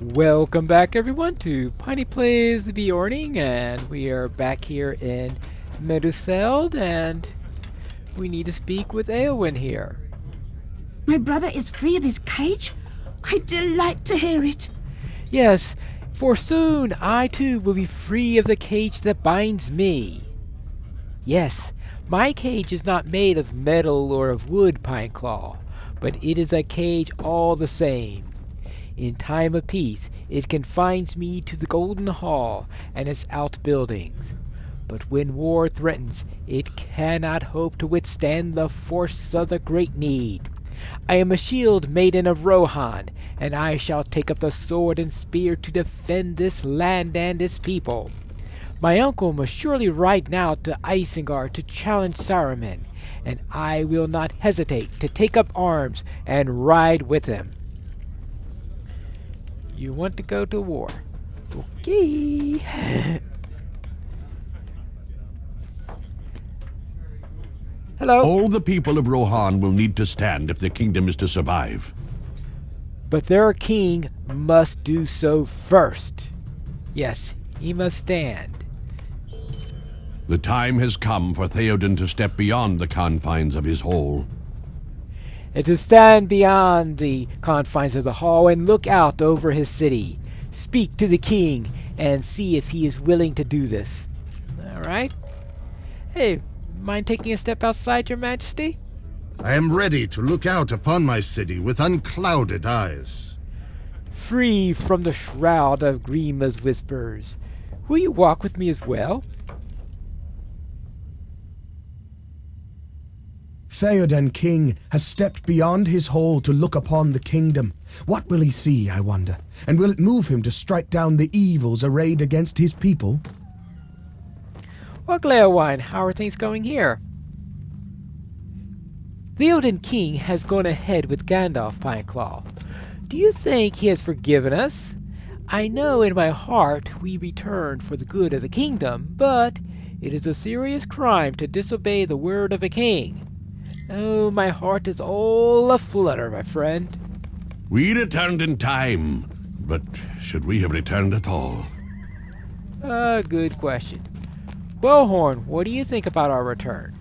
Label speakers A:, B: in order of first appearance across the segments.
A: Welcome back everyone to Piney Plays the Beorning, and we are back here in Meduseld, and we need to speak with Eowyn here.
B: My brother is free of his cage? I delight to hear it.
A: Yes, for soon I too will be free of the cage that binds me. Yes, my cage is not made of metal or of wood, Pineclaw, but it is a cage all the same. In time of peace, it confines me to the Golden Hall and its outbuildings. But when war threatens, it cannot hope to withstand the force of the great need. I am a shield maiden of Rohan, and I shall take up the sword and spear to defend this land and its people. My uncle must surely ride now to Isengard to challenge Saruman, and I will not hesitate to take up arms and ride with him. You want to go to war? Okay. Hello.
C: All the people of Rohan will need to stand if the kingdom is to survive.
A: But their king must do so first. Yes, he must stand.
C: The time has come for Theoden to step beyond the confines of his hall.
A: And to stand beyond the confines of the hall and look out over his city. Speak to the king and see if he is willing to do this. Alright? Hey, mind taking a step outside, your majesty?
D: I am ready to look out upon my city with unclouded eyes.
A: Free from the shroud of Grima's whispers. Will you walk with me as well?
E: Theoden King has stepped beyond his hall to look upon the kingdom. What will he see, I wonder? And will it move him to strike down the evils arrayed against his people?
A: Well, Gleowine, how are things going here? Theoden King has gone ahead with Gandalf, Pineclaw. Do you think he has forgiven us? I know in my heart we returned for the good of the kingdom, but it is a serious crime to disobey the word of a king. Oh, my heart is all aflutter, my friend.
C: We returned in time, but should we have returned at all?
A: Good question. Wellhorn, what do you think about our return?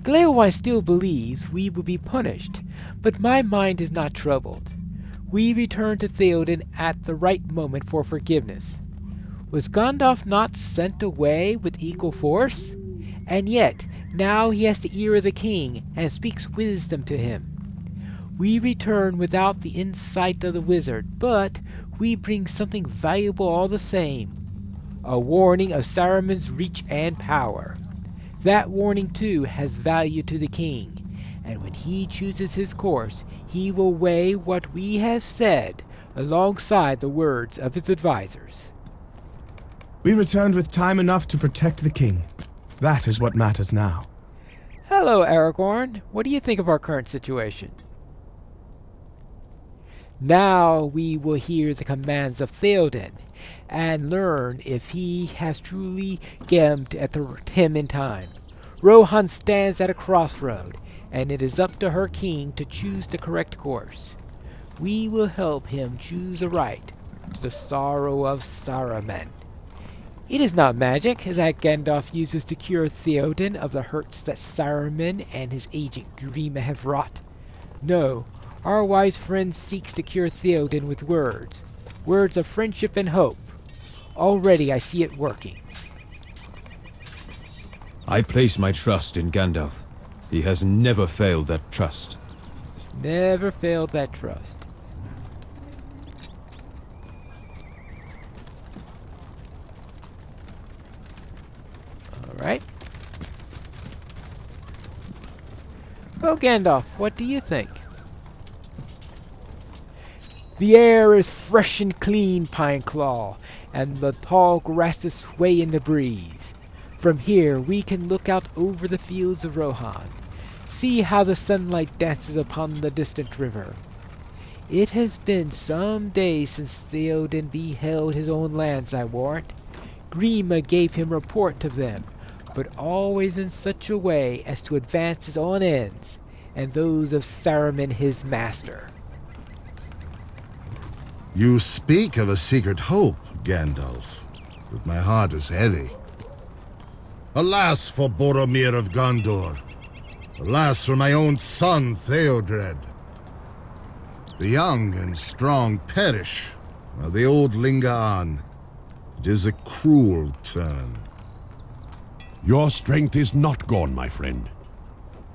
A: Gleowine still believes we will be punished, but my mind is not troubled. We returned to Theoden at the right moment for forgiveness. Was Gandalf not sent away with equal force? And yet, now he has the ear of the king and speaks wisdom to him. We return without the insight of the wizard, but we bring something valuable all the same. A warning of Saruman's reach and power. That warning too has value to the king, and when he chooses his course, he will weigh what we have said alongside the words of his advisors.
E: We returned with time enough to protect the king. That is what matters now.
A: Hello, Aragorn. What do you think of our current situation? Now we will hear the commands of Theoden and learn if he has truly gemmed at him in time. Rohan stands at a crossroad, and it is up to her king to choose the correct course. We will help him choose aright, to the sorrow of Saruman. It is not magic that Gandalf uses to cure Theoden of the hurts that Saruman and his agent Grima have wrought. No, our wise friend seeks to cure Theoden with words. Words of friendship and hope. Already I see it working.
F: I place my trust in Gandalf. He has never failed that trust.
A: Never failed that trust. Alright. Well, Gandalf, what do you think? The air is fresh and clean, Pineclaw, and the tall grasses sway in the breeze. From here we can look out over the fields of Rohan. See how the sunlight dances upon the distant river. It has been some days since Theoden beheld his own lands, I warrant. Grima gave him report of them, but always in such a way as to advance his own ends, and those of Saruman his master.
D: You speak of a secret hope, Gandalf, but my heart is heavy. Alas for Boromir of Gondor. Alas for my own son, Theodred. The young and strong perish, while the old linger on. It is a cruel turn.
C: Your strength is not gone, my friend.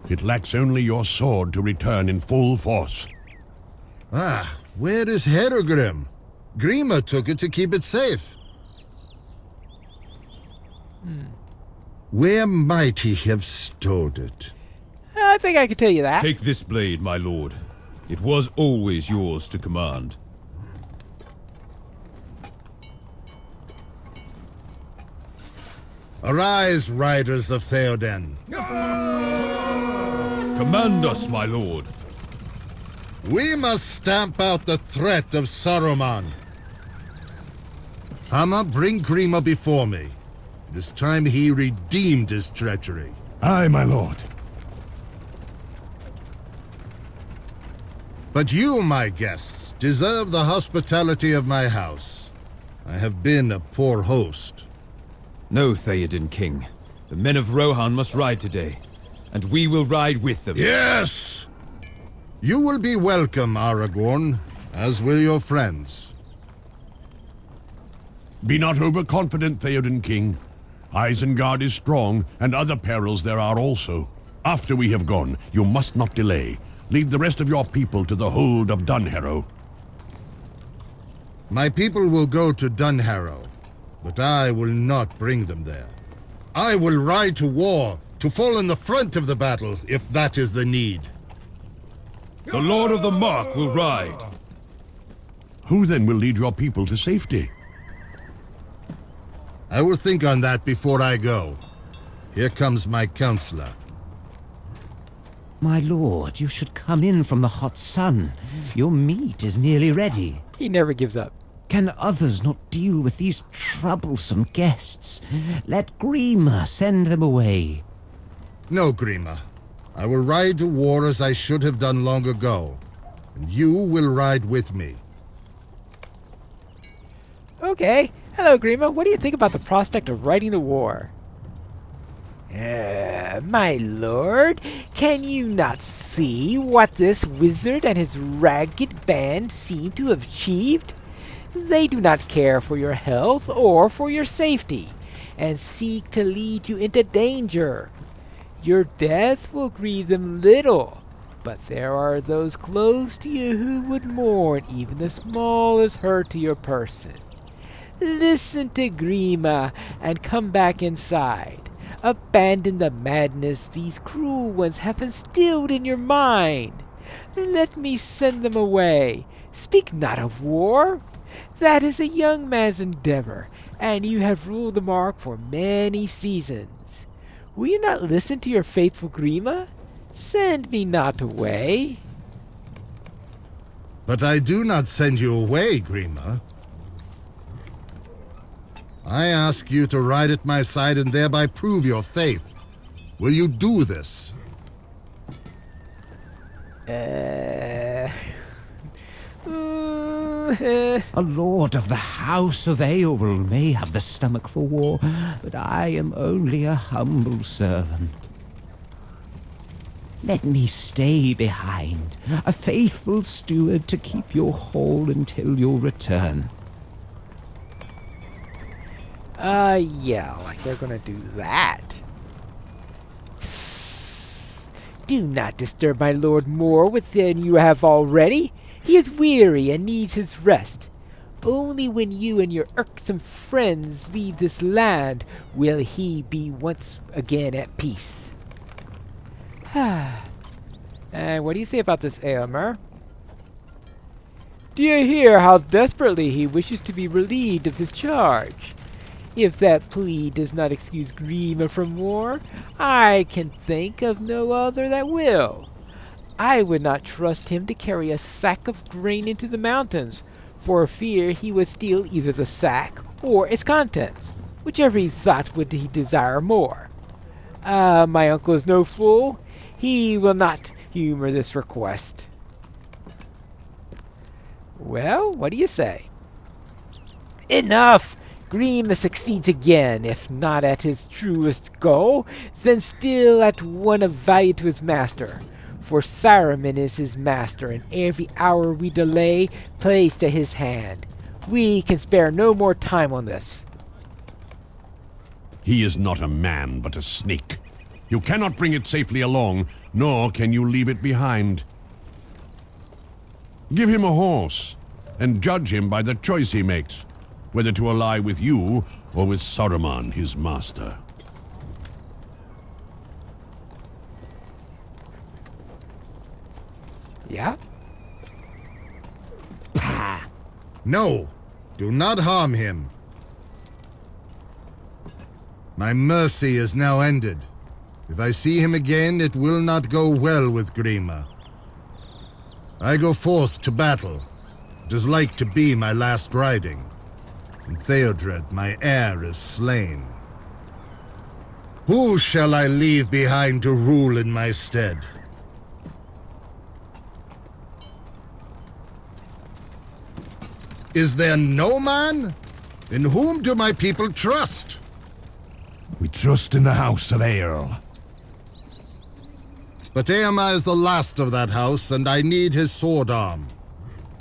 C: It lacks only your sword to return in full force.
D: Ah, where is Herogrim? Grima took it to keep it safe. Where might he have stowed it?
A: I think I can tell you that.
F: Take this blade, my lord. It was always yours to command.
D: Arise, riders of Theoden.
F: Command us, my lord.
D: We must stamp out the threat of Saruman. Hama, bring Grima before me. It is time he redeemed his treachery.
C: Aye, my lord.
D: But you, my guests, deserve the hospitality of my house. I have been a poor host.
F: No, Theoden, King. The men of Rohan must ride today, and we will ride with them.
D: Yes! You will be welcome, Aragorn, as will your friends.
C: Be not overconfident, Theoden King. Isengard is strong, and other perils there are also. After we have gone, you must not delay. Lead the rest of your people to the hold of Dunharrow.
D: My people will go to Dunharrow, but I will not bring them there. I will ride to war, to fall in the front of the battle, if that is the need.
F: The Lord of the Mark will ride.
C: Who then will lead your people to safety?
D: I will think on that before I go. Here comes my counselor.
G: My lord, you should come in from the hot sun. Your meat is nearly ready.
A: He never gives up.
G: Can others not deal with these troublesome guests? Let Grima send them away.
D: No, Grima. I will ride to war as I should have done long ago. And you will ride with me.
A: Okay. Hello, Grima. What do you think about the prospect of riding the war? My lord, can you not see what this wizard and his ragged band seem to have achieved? They do not care for your health or for your safety, and seek to lead you into danger. Your death will grieve them little, but there are those close to you who would mourn even the smallest hurt to your person. Listen to Grima and come back inside. Abandon the madness these cruel ones have instilled in your mind. Let me send them away. Speak not of war. That is a young man's endeavor, and you have ruled the Mark for many seasons. Will you not listen to your faithful Grima? Send me not away.
D: But I do not send you away, Grima. I ask you to ride at my side and thereby prove your faith. Will you do this?
G: A lord of the House of Eorl may have the stomach for war, but I am only a humble servant. Let me stay behind, a faithful steward to keep your hall until your return.
A: Yeah, like they're gonna do that. Sss. Do not disturb my lord more than you have already. He is weary and needs his rest. Only when you and your irksome friends leave this land will he be once again at peace. And what do you say about this, Eomer? Do you hear how desperately he wishes to be relieved of his charge? If that plea does not excuse Grima from war, I can think of no other that will. I would not trust him to carry a sack of grain into the mountains, for fear he would steal either the sack or its contents, whichever he thought would he desire more. My uncle is no fool. He will not humor this request. Well, what do you say? Enough! Grima succeeds again, if not at his truest goal, then still at one of value to his master. For Saruman is his master, and every hour we delay plays to his hand. We can spare no more time on this.
C: He is not a man, but a snake. You cannot bring it safely along, nor can you leave it behind. Give him a horse, and judge him by the choice he makes, whether to ally with you or with Saruman, his master.
A: Yeah?
D: No, do not harm him. My mercy is now ended. If I see him again, it will not go well with Grima. I go forth to battle. It is like to be my last riding. And Theodred, my heir, is slain. Who shall I leave behind to rule in my stead? Is there no man? In whom do my people trust?
H: We trust in the House of Earl.
D: But Eomer is the last of that house, and I need his sword arm.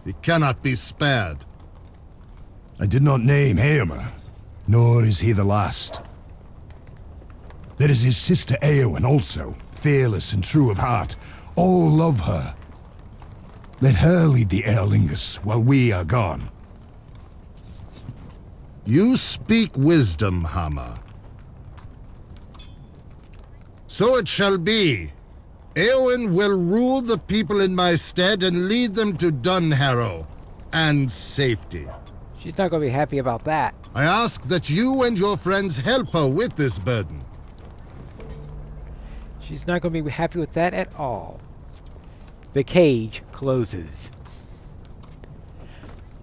D: He cannot be spared.
H: I did not name Eomer, nor is he the last. There is his sister Eowyn also, fearless and true of heart. All love her. Let her lead the Erlingus while we are gone.
D: You speak wisdom, Hammer. So it shall be. Eowyn will rule the people in my stead and lead them to Dunharrow and safety.
A: She's not going to be happy about that.
D: I ask that you and your friends help her with this burden.
A: She's not going to be happy with that at all. The cage closes.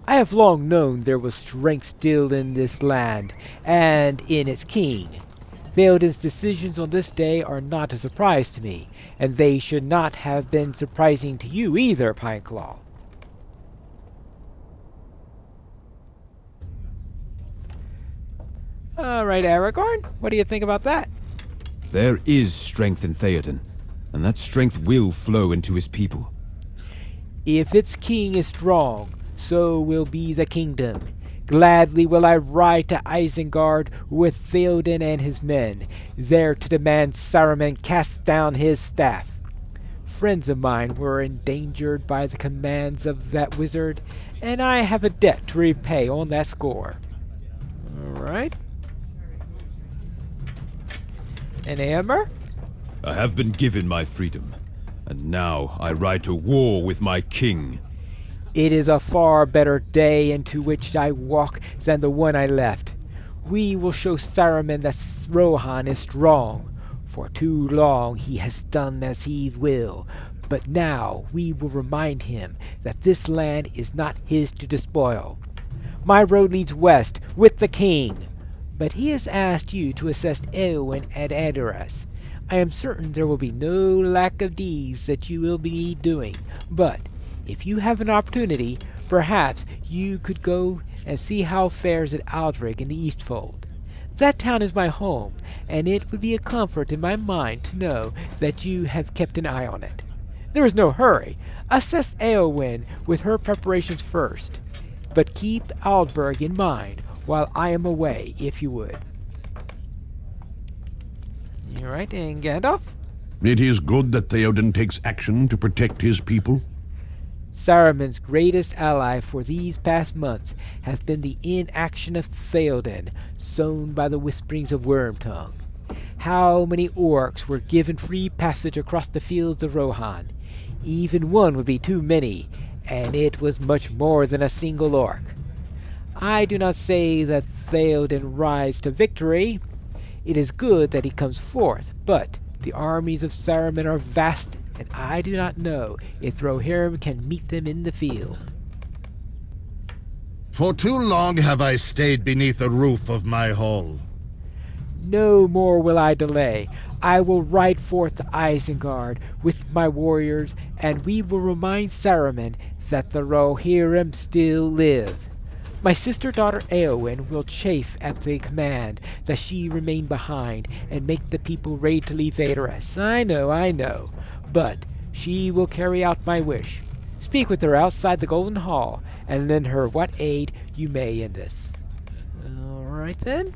A: I have long known there was strength still in this land, and in its king. Theoden's decisions on this day are not a surprise to me, and they should not have been surprising to you either, Pineclaw. Alright, Aragorn, what do you think about that?
F: There is strength in Theoden, and that strength will flow into his people.
A: If its king is strong, so will be the kingdom. Gladly will I ride to Isengard with Theoden and his men, there to demand Saruman cast down his staff. Friends of mine were endangered by the commands of that wizard, and I have a debt to repay on that score. Alright. And Amber?
F: I have been given my freedom, and now I ride to war with my king.
A: It is a far better day into which I walk than the one I left. We will show Saruman that Rohan is strong. For too long he has done as he will, but now we will remind him that this land is not his to despoil. My road leads west with the king, but he has asked you to assist Eowyn at Adoras. I am certain there will be no lack of deeds that you will be doing, but if you have an opportunity, perhaps you could go and see how fares at Aldrich in the Eastfold. That town is my home, and it would be a comfort in my mind to know that you have kept an eye on it. There is no hurry. Assess Eowyn with her preparations first, but keep Aldberg in mind while I am away, if you would. You right, and Gandalf?
C: It is good that Theoden takes action to protect his people.
A: Saruman's greatest ally for these past months has been the inaction of Theoden, sown by the whisperings of Wormtongue. How many orcs were given free passage across the fields of Rohan? Even one would be too many, and it was much more than a single orc. I do not say that Theoden rides to victory. It is good that he comes forth, but the armies of Saruman are vast, and I do not know if Rohirrim can meet them in the field.
D: For too long have I stayed beneath the roof of my hall.
A: No more will I delay. I will ride forth to Isengard with my warriors, and we will remind Saruman that the Rohirrim still live. My sister-daughter Eowyn will chafe at the command that she remain behind and make the people ready to leave Vaderus. I know, but she will carry out my wish. Speak with her outside the Golden Hall, and lend her what aid you may in this. Alright then.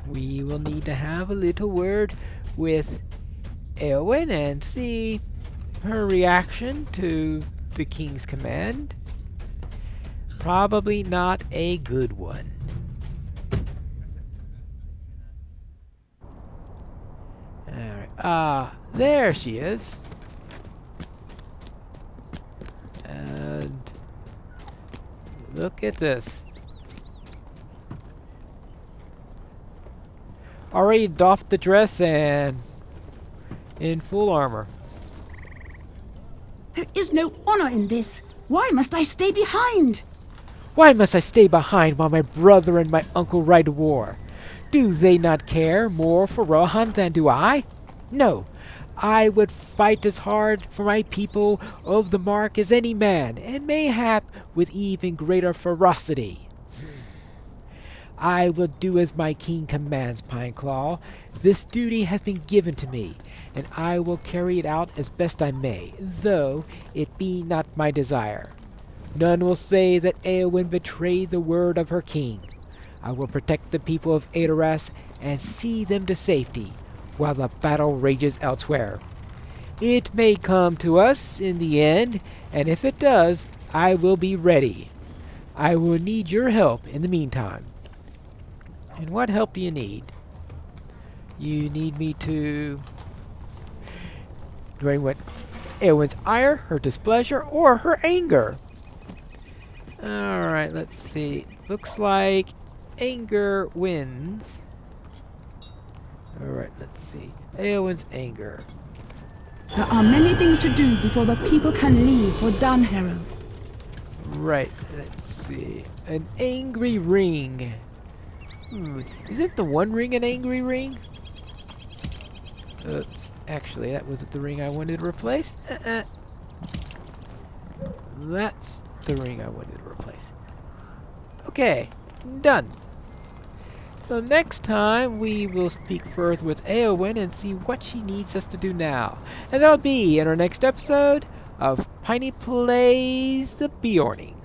A: We will need to have a little word with Eowyn and see her reaction to the king's command. Probably not a good one. Alright, there she is. And look at this. Already doffed the dress and in full armor.
B: There is no honor in this. Why must I stay behind?
A: Why must I stay behind while my brother and my uncle ride to war? Do they not care more for Rohan than do I? No, I would fight as hard for my people of the Mark as any man, and mayhap with even greater ferocity. I will do as my king commands, Pineclaw. This duty has been given to me, and I will carry it out as best I may, though it be not my desire. None will say that Eowyn betrayed the word of her king. I will protect the people of Adoras and see them to safety, while the battle rages elsewhere. It may come to us in the end, and if it does, I will be ready. I will need your help in the meantime. And what help do you need? You need me to drain what Eowyn's ire, her displeasure, or her anger. Alright, let's see. Looks like anger wins. Alright, let's see. Eowyn's anger.
B: There are many things to do before the people can leave for Dunharrow.
A: Right, let's see. An angry ring. Isn't the One Ring an angry ring? Oops, actually, that wasn't the ring I wanted to replace. That's the ring I wanted to replace. Okay, done. So next time we will speak further with Eowyn and see what she needs us to do now. And that'll be in our next episode of Piney Plays the Beorning.